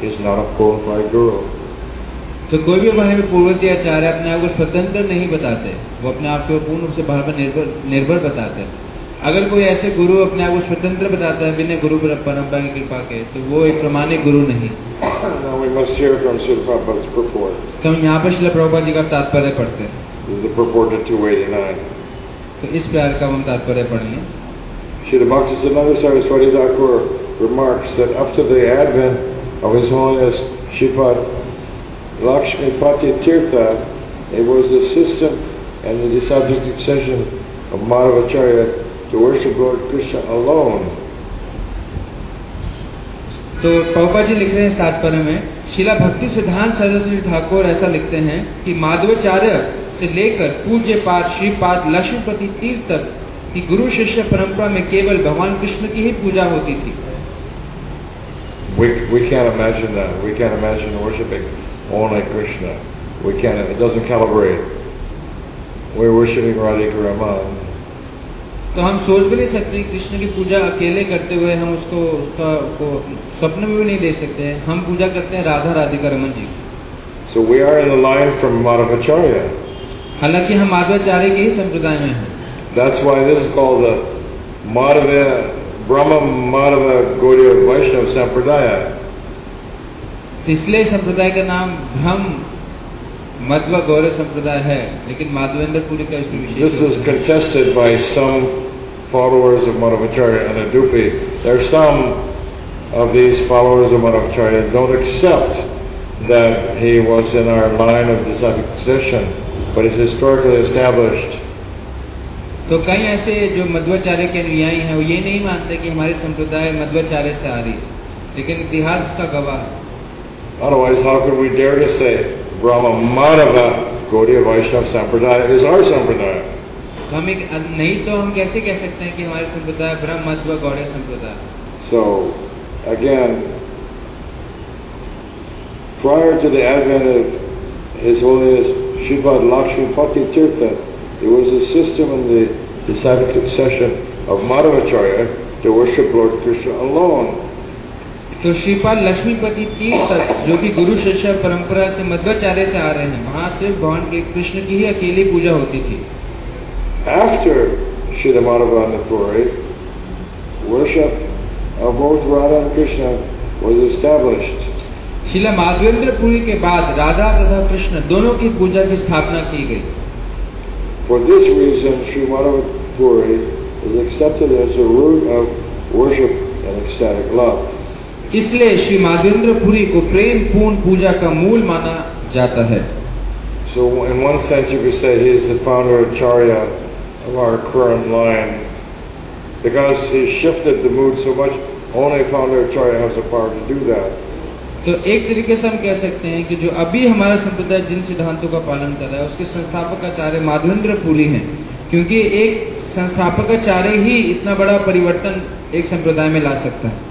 Speaker 1: is not a bona fide guru.
Speaker 2: तो कोई भी हमारे पूर्ववर्ती आचार्य अपने आप को स्वतंत्र नहीं बताते, वो अपने आप को पूर्ण रूप से बाहर पर निर्भर बताते हैं। अगर कोई ऐसे गुरु अपने आप को स्वतंत्र बताता है बिना गुरु परंपरा की कृपा के, तो वो एक प्रमाणिक गुरु नहीं।
Speaker 1: Now we must hear from Srila Prabhupada's purport.
Speaker 2: तो हम यहाँ पर श्रील प्रभुपाद जी का तात्पर्य पढ़ते हैं।
Speaker 1: This is the purport to 289.
Speaker 2: तो इस प्यार का हम तात्पर्य पढ़ेंगे।
Speaker 1: Srila Bhaktisiddhanta Saraswati Thakur remarks that up to the advent of His Holiness Shripad Lakshmipati Tirtha, it was the system and the disciplic succession of Madhva Acharya to worship Lord Krishna alone.
Speaker 2: तो प्रभुपाद जी लिख रहे हैं तात्पर्य में, श्रीला भक्ति सिद्धांत सरस्वती ठाकुर ऐसा लिखते हैं कि माधवाचार्य से लेकर पूज्य पाद श्रीपाद लक्ष्मीपति तीर्थ तक की गुरु शिष्य परंपरा में केवल भगवान कृष्ण की ही पूजा होती थी।
Speaker 1: We can't imagine that. We can't imagine worshiping only Krishna. We can't. It doesn't calibrate. We're worshiping Radhika Raman.
Speaker 2: तो हम सोच भी नहीं सकते कृष्ण की पूजा अकेले करते हुए हम उसका स्वप्न में भी नहीं दे सकते हैं। हम पूजा करते हैं Radha Radhika Raman ji.
Speaker 1: So we are in the line from Madhvacharya.
Speaker 2: हालांकि हम माधवाचार्य के ही संप्रदाय में हैं।
Speaker 1: That's why this is called the Brahma Madhva Gaudiya Vaishnava Sampradaya.
Speaker 2: इसलिए संप्रदाय का नाम ब्रह्म मध्व गौड़ीय संप्रदाय है, लेकिन माधवेंद्र पुरी का विशेष।
Speaker 1: This is contested by some followers of Madhvacharya and Adupi. There are some of these followers of Madhvacharya don't accept that he was in our line of disciplic succession, but it's historically established.
Speaker 2: तो कई ऐसे जो मध्वाचार्य के अनुयायी हैं वो ये नहीं मानते कि हमारी संप्रदाय मध्वाचार्य से आ रही है, लेकिन इतिहास का गवाह है।
Speaker 1: Otherwise, how could we dare to say Brahma Madhva Gaudiya Vaishnava Sampradaya is our Sampradaya?
Speaker 2: तो हम नहीं तो हम कैसे कह सकते हैं कि हमारे संप्रदाय ब्रह्म मध्व गौड़ीय संप्रदाय।
Speaker 1: So, again, prior to the advent of His Holiness Shripad Lakshmipati Tirtha, it was a system in the disciplic succession of Madhvacharya to worship Lord Krishna alone.
Speaker 2: तो श्रीपाद लक्ष्मीपति तीर्थ तक जो कि गुरु शिष्य परंपरा से मध्वाचार्य से आ रहे हैं, वहाँ सिर्फ भगवान के कृष्ण की ही अकेली पूजा होती थी।
Speaker 1: After Srila Madhavendra Puri, worship of both Radha and Krishna was established.
Speaker 2: Srila Madhavendra Puri के बाद राधा तथा कृष्ण दोनों की पूजा की स्थापना की गई।
Speaker 1: For this reason, Sri Madhavendra Puri is accepted as the root of worship and ecstatic love.
Speaker 2: इसलिए श्री माधवेंद्र पुरी को प्रेम पूर्ण पूजा का मूल माना जाता है।
Speaker 1: So in one sense you could say he is the founder acharya of our current line, because he shifted the mood so much. Only founder acharya has the power to do that.
Speaker 2: तो एक तरीके से हम कह सकते हैं कि जो अभी हमारा संप्रदाय जिन सिद्धांतों का पालन कर रहा है उसके संस्थापक आचार्य माधवेंद्र पुरी हैं, क्योंकि एक संस्थापक आचार्य ही इतना बड़ा परिवर्तन एक संप्रदाय में ला सकता है।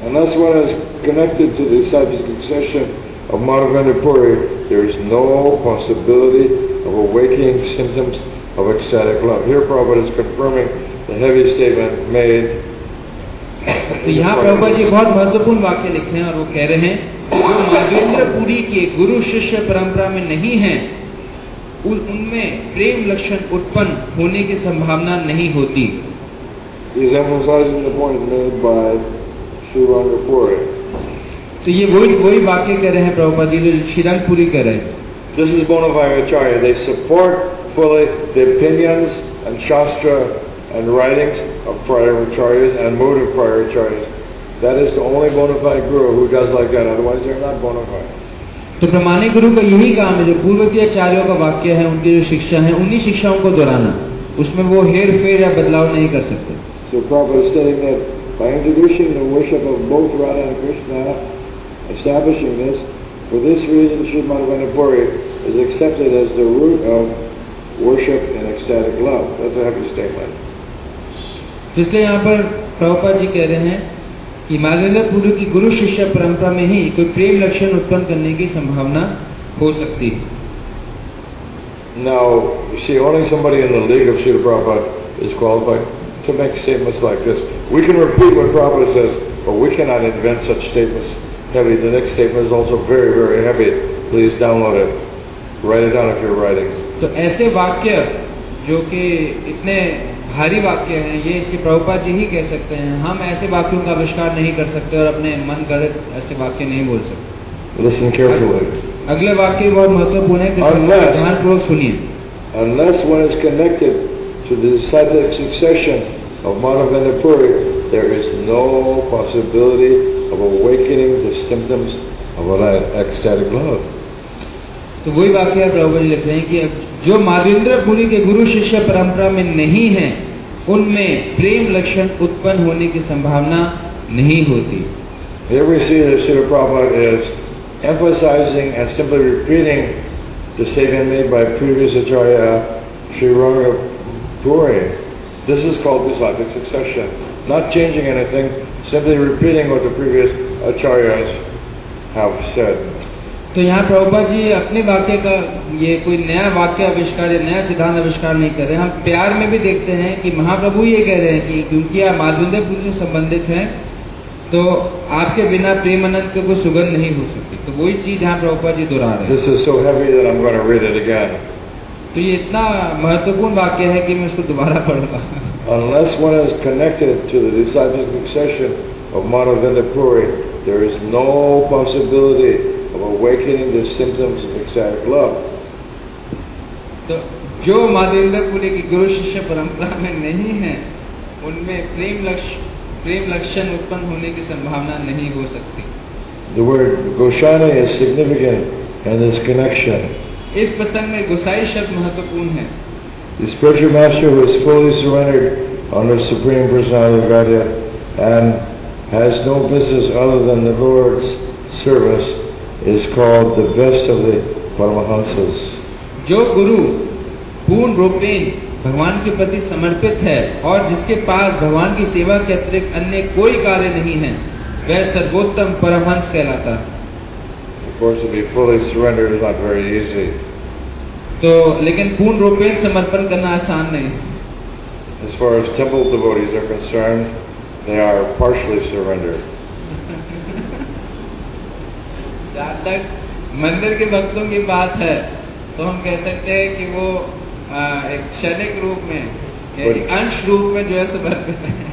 Speaker 1: Unless one is connected to the disciplic succession of Madhurya Puri, there is no possibility of awakening symptoms of ecstatic love. Here Prabhupada is confirming the heavy statement made.
Speaker 2: तो यहाँ प्रभुपाद जी बहुत महत्वपूर्ण वाक्य लिखे हैं और वो कह रहे हैं जो माधवेंद्र पुरी के गुरु शिष्य परंपरा में नहीं है उनमें प्रेम लक्षण उत्पन्न होने की संभावना नहीं होती।
Speaker 1: He is emphasizing the point made by Srila Puri.
Speaker 2: तो ये वही वाक्य कह रहे हैं प्रभुपाद जी जो श्रीराम पुरी कह रहे हैं।
Speaker 1: This is bona fide Acharya. They support fully the opinions and Shastra and writings of prior Acharyas and mood of prior Acharyas. That is the only bona fide guru who does like that. Otherwise, they're not bona fide.
Speaker 2: तो प्रमाणिक गुरु का यही काम है, जो पूर्व के आचार्यों का वाक्य है, उनकी जो शिक्षा है, उन्हीं शिक्षाओं को दोहराना, उसमें वो हेर फेर या बदलाव नहीं कर सकते।
Speaker 1: So Prabhupada is stating that by introducing the worship of both Radha and Krishna, establishing this, for this reason Sri Madhurya Puri is accepted as the root of worship and ecstatic love. That's a heavy statement.
Speaker 2: इसलिए यहाँ पर प्रभुपाद जी कह रहे हैं कि माधवेंद्र पुरी की गुरु शिष्य परंपरा में ही कोई प्रेम लक्षण उत्पन्न करने की संभावना हो सकती है।
Speaker 1: Now, you see, only somebody in the league of Srila Prabhupada is qualified to make statements like this. We can repeat what Prabhupada says, but we cannot invent such statements heavy. The next statement is also very, very heavy. Please download it. Write it down if you're writing.
Speaker 2: तो ऐसे वाक्य जो कि इतने भारी वाक्य हैं, ये श्री प्रभुपाद जी ही कह सकते हैं। हम ऐसे वाक्यों का आविष्कार नहीं कर सकते और अपने मन गढ़ंत ऐसे वाक्य नहीं बोल सकते।
Speaker 1: Listen carefully.
Speaker 2: अगले वाक्य बहुत महत्वपूर्ण है, ध्यानपूर्वक सुनिए।
Speaker 1: Unless one is connected to the disciplic succession of Madhurya Puri, there is no possibility of awakening the symptoms of ecstatic love.
Speaker 2: तो वही वाक्य प्रभुपाद जी लिखते हैं कि जो माधवेंद्र पुरी के गुरु शिष्य परंपरा में नहीं है उनमें प्रेम लक्षण उत्पन्न होने की संभावना नहीं होती।
Speaker 1: Here we see that Srila Prabhupada is emphasizing and simply repeating the statement made by previous Acharya Sri Ranga Puri. This is called disciplic succession. Not changing anything, simply repeating what the previous Acharyas have said.
Speaker 2: तो यहाँ प्रभुपाद जी अपने वाक्य का ये कोई नया वाक्य आविष्कार या नया सिद्धांत आविष्कार नहीं कर रहे हैं। हम प्यार में भी देखते हैं कि महाप्रभु ये कह रहे हैं कि क्योंकि आप माधवेंद्र पुरी से संबंधित हैं तो आपके बिना प्रेम अनंत की कोई सुगंध नहीं हो सकती। तो वही चीज यहाँ प्रभुपाद जी दोहरा रहे हैं।
Speaker 1: This is so heavy that I'm going to read it again.
Speaker 2: तो ये इतना महत्वपूर्ण वाक्य है कि मैं इसको दोबारा पढ़ूंगा।
Speaker 1: Unless one is connected to the disciplic succession of Madhurya Puri, there is no possibility of awakening the symptoms of ecstatic love.
Speaker 2: तो जो माधवेंद्र पुरी की गुरु शिष्य परंपरा में नहीं है उनमें प्रेम लक्षण उत्पन्न होने की संभावना नहीं हो सकती।
Speaker 1: The word Goshani is significant in this connection.
Speaker 2: इस प्रसंग में गोसाई शब्द महत्वपूर्ण है।
Speaker 1: The spiritual master who is fully surrendered under Supreme Personality of Godhead and has no business other than the Lord's service is called the best of the Paramahansas.
Speaker 2: जो गुरु पूर्ण रूपेण भगवान के प्रति समर्पित है और जिसके पास भगवान की सेवा के अतिरिक्त अन्य कोई कार्य नहीं है वह सर्वोत्तम परमहंस कहलाता है।
Speaker 1: Of course, to be fully surrendered is not very easy.
Speaker 2: तो लेकिन पूर्ण रूपेण समर्पण करना आसान नहीं।
Speaker 1: As far as temple devotees are concerned, they are partially surrendered.
Speaker 2: जहाँ तक मंदिर के भक्तों की बात है तो हम कह सकते हैं कि वो एक क्षणिक रूप में एक अंश रूप में जो है समर्पित है।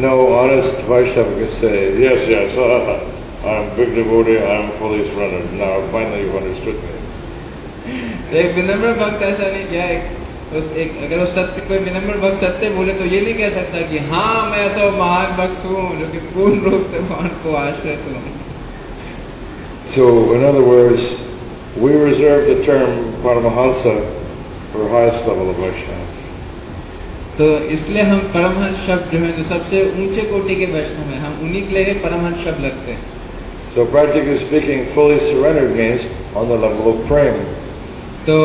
Speaker 1: No honest Vaishnava can say, yes, I am big devotee, I am fully surrendered. Now finally you've understood me.
Speaker 2: एक विनम्र भक्त ऐसा नहीं किया। अगर उस सत्य कोई विनम्र भक्त सत्य बोले तो ये नहीं कह सकता कि हाँ मैं ऐसा महान भक्त हूँ जो कि पूर्ण रूप से भगवान को आश्रित हूँ।
Speaker 1: So, in other words, we reserve the term Paramahansa for highest level of Vaishnava.
Speaker 2: तो इसलिए हम परमहंस शब्द जो है जो सबसे ऊंचे कोटि के वैष्णव हैं, हम उन्हीं के लिए परमहंस शब्द लगते हैं।
Speaker 1: So practically speaking, fully surrendered means on the level of prema.
Speaker 2: तो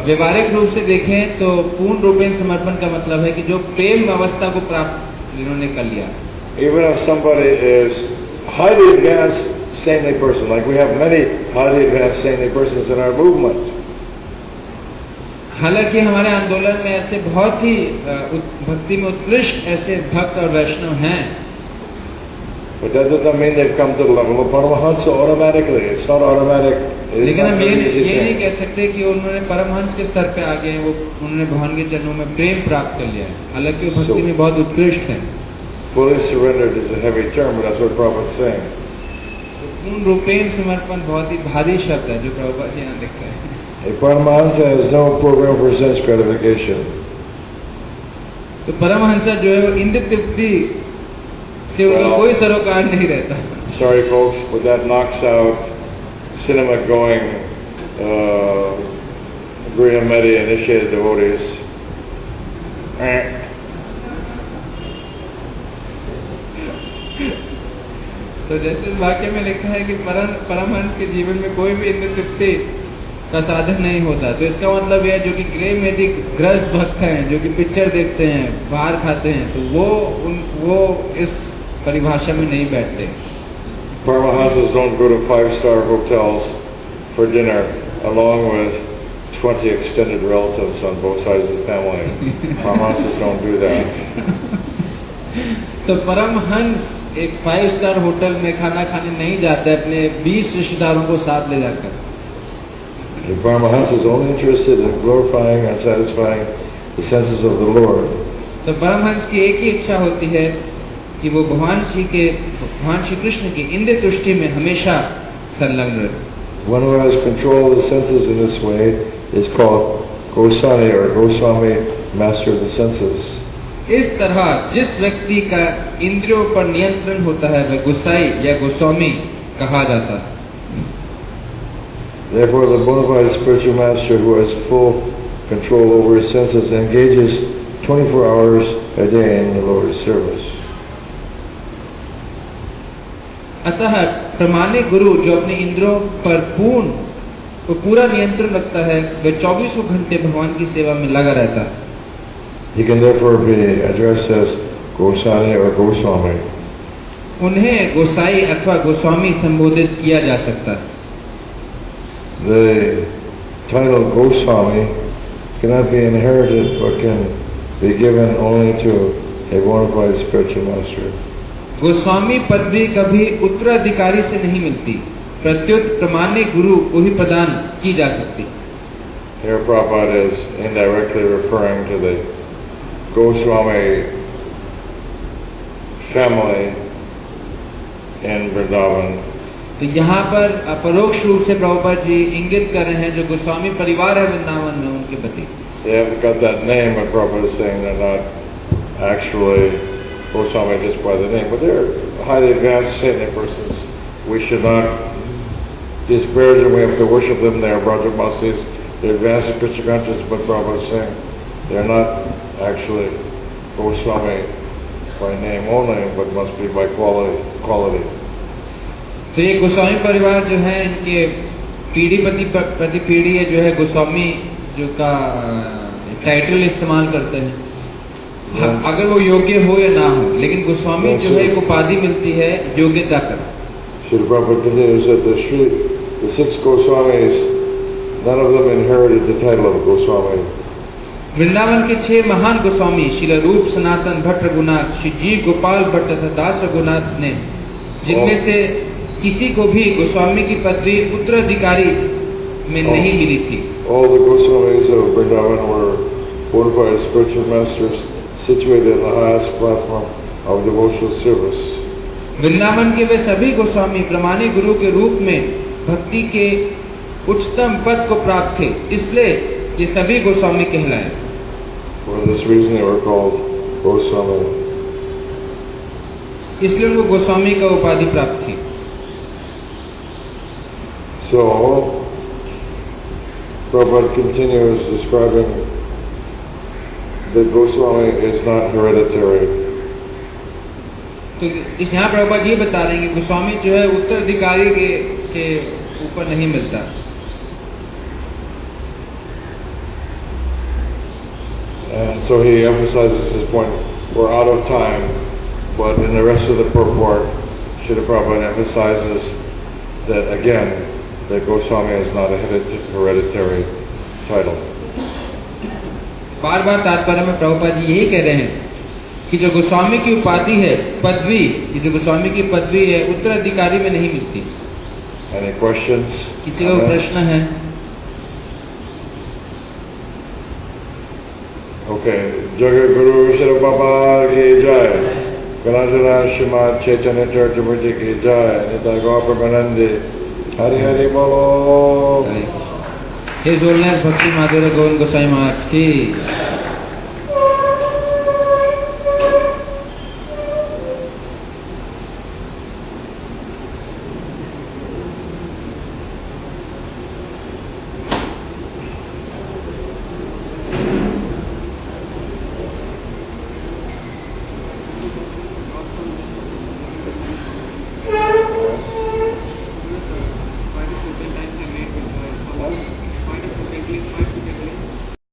Speaker 2: व्यवहारिक रूप से देखें तो पूर्ण रूपेण समर्पण का मतलब है कि जो प्रेम अवस्था को प्राप्त जिन्होंने कर लिया।
Speaker 1: Even if somebody is highly advanced saintly person, like we have many highly advanced saintly persons in our movement.
Speaker 2: हालांकि हमारे आंदोलन में ऐसे बहुत ही भक्ति में उत्कृष्ट ऐसे भक्त और वैष्णव हैं,
Speaker 1: But that doesn't mean they've come to the level of Paramahansa automatically. It's not automatic.
Speaker 2: लेकिन हम ये नहीं कह सकते कि उन्होंने परमहंस के स्तर पे आ गए हैं, वो उन्होंने भगवान के चरणों में प्रेम प्राप्त कर लिया है, हालांकि वो भक्ति में बहुत उत्कृष्ट है।
Speaker 1: Fully surrendered is a heavy term, but that's what Prabhupada is saying.
Speaker 2: पूर्ण रूपेण समर्पण बहुत ही भारी शब्द है जो प्रभुपाद जी यहाँ लिखते हैं।
Speaker 1: A Paramahansa has no program for sense gratification.
Speaker 2: तो परमहंसा जो है वो इंद्रिय तृप्ति से उनका कोई सरोकार नहीं रहता।
Speaker 1: Sorry folks, but that knocks out cinema going Grihamedi initiated devotees.
Speaker 2: तो जैसे इस वाक्य में लिखा है कि परमहंस के जीवन में कोई भी इंद्रिय तृप्ति का साधन नहीं होता, तो इसका मतलब यह जो कि गृहमेधिक ग्रस्त भक्त हैं, जो कि पिक्चर देखते हैं, बाहर खाते हैं, तो वो इस परिभाषा में नहीं बैठते।
Speaker 1: Paramahansas don't go to 5-star hotels for dinner along with 20 extended relatives on both sides of the family. Paramahansas don't do that.
Speaker 2: तो परमहंस एक 5-स्टार होटल में खाना खाने नहीं जाते अपने 20 रिश्तेदारों को साथ ले जाकर।
Speaker 1: The Paramahansa is only interested in glorifying and satisfying the senses of the Lord.
Speaker 2: तो परमहंस की एक ही इच्छा होती है कि वो भगवान श्री कृष्ण की इंद्रिय तुष्टि में हमेशा संलग्न रहे।
Speaker 1: One who has control of the senses in this way is called Goswami or Goswami, master of the senses.
Speaker 2: इस तरह जिस व्यक्ति का इंद्रियों पर नियंत्रण होता है वह गोसाई या गोस्वामी कहा जाता है।
Speaker 1: Therefore, the bona fide spiritual master who has full control over his senses engages 24 hours a day in the Lord's service.
Speaker 2: अतः प्रामाणिक गुरु जो अपने इंद्रियों पर पूरा नियंत्रण रखता है वह 24 घंटे भगवान की सेवा में लगा रहता है।
Speaker 1: He can therefore be addressed as Goswami or Goswami.
Speaker 2: उन्हें गोसाई अथवा गोस्वामी संबोधित किया जा सकता है।
Speaker 1: The title Goswami cannot be inherited but can be given only to a bona fide spiritual master.
Speaker 2: Goswami पदवी कभी उत्तराधिकारी से नहीं मिलती, प्रत्युत प्रामाणिक गुरु को ही प्रदान की जा सकती।
Speaker 1: Here Prabhupada is indirectly referring to the Goswami family in Vrindavan.
Speaker 2: तो यहाँ पर अपरोक्ष रूप से प्रभुपाद जी इंगित कर रहे हैं जो गोस्वामी परिवार है वृंदावन में उनके प्रति।
Speaker 1: They haven't got that name, but Prabhupada is saying they're not actually Goswami just by the name, but they're highly advanced saintly persons. We should not disparage them. We have to worship them. They are Brajamasis. They're advanced spiritual consciousness, but Prabhupada is saying they're not actually Goswami by name only, but must be by quality.
Speaker 2: तो ये गोस्वामी परिवार जो है इनके पीढ़ी प्रति पीढ़ी है जो है गोस्वामी जो का टाइटल इस्तेमाल करते हैं, अगर वो योग्य हो या ना हो, लेकिन गोस्वामी जो है एक उपाधि मिलती है योग्यता पर।
Speaker 1: Srila Prabhupada continues that the 6 Goswamis, none of them inherited the title of Goswami.
Speaker 2: Vrindavan के 6 महान गोस्वामी श्रील रूप सनातन भट्ट रघुनाथ, श्री जीव गोपाल भट्ट तथा दास रघुनाथ ने, जिनमें से किसी को भी गोस्वामी की पदवी उत्तराधिकारी में नहीं मिली थी।
Speaker 1: All the Goswamis of Vrindavan were bona fide spiritual masters situated in the highest platform of devotional service.
Speaker 2: Vrindavan के वे सभी गोस्वामी प्रामाणिक गुरु के रूप में भक्ति के उच्चतम पद को प्राप्त थे, इसलिए ये सभी गोस्वामी कहलाए।
Speaker 1: For this reason they were called Goswami.
Speaker 2: इसलिए उनको गोस्वामी का उपाधि प्राप्त थी।
Speaker 1: So, Prabhupada continues describing that Goswami is not hereditary.
Speaker 2: तो इस यहाँ प्रभुपाद ये बता रहे हैं कि गोस्वामी जो है उत्तराधिकारी के ऊपर नहीं मिलता.
Speaker 1: And so he emphasizes his point. We're out of time, but in the rest of the purport, Srila Prabhupada emphasizes that again, that Goswami is not a hereditary title.
Speaker 2: बार बार तात्पर्य में प्रभुपाद जी यही कह रहे हैं कि जो गोस्वामी की उपाधि है, पदवी, ये जो गोस्वामी की पदवी है, उत्तराधिकारी में नहीं मिलती.
Speaker 1: Any questions?
Speaker 2: किसी का प्रश्न है?
Speaker 1: Okay. Jagat Guru Srila Prabhupada की जय. Ganajana Srimad Chaitanya Charitamrita की जय. Nitai Gaur Premanande. Hari Hari Bolo.
Speaker 2: His Holiness Bhakti Madhurya Govind Goswami Maharaj की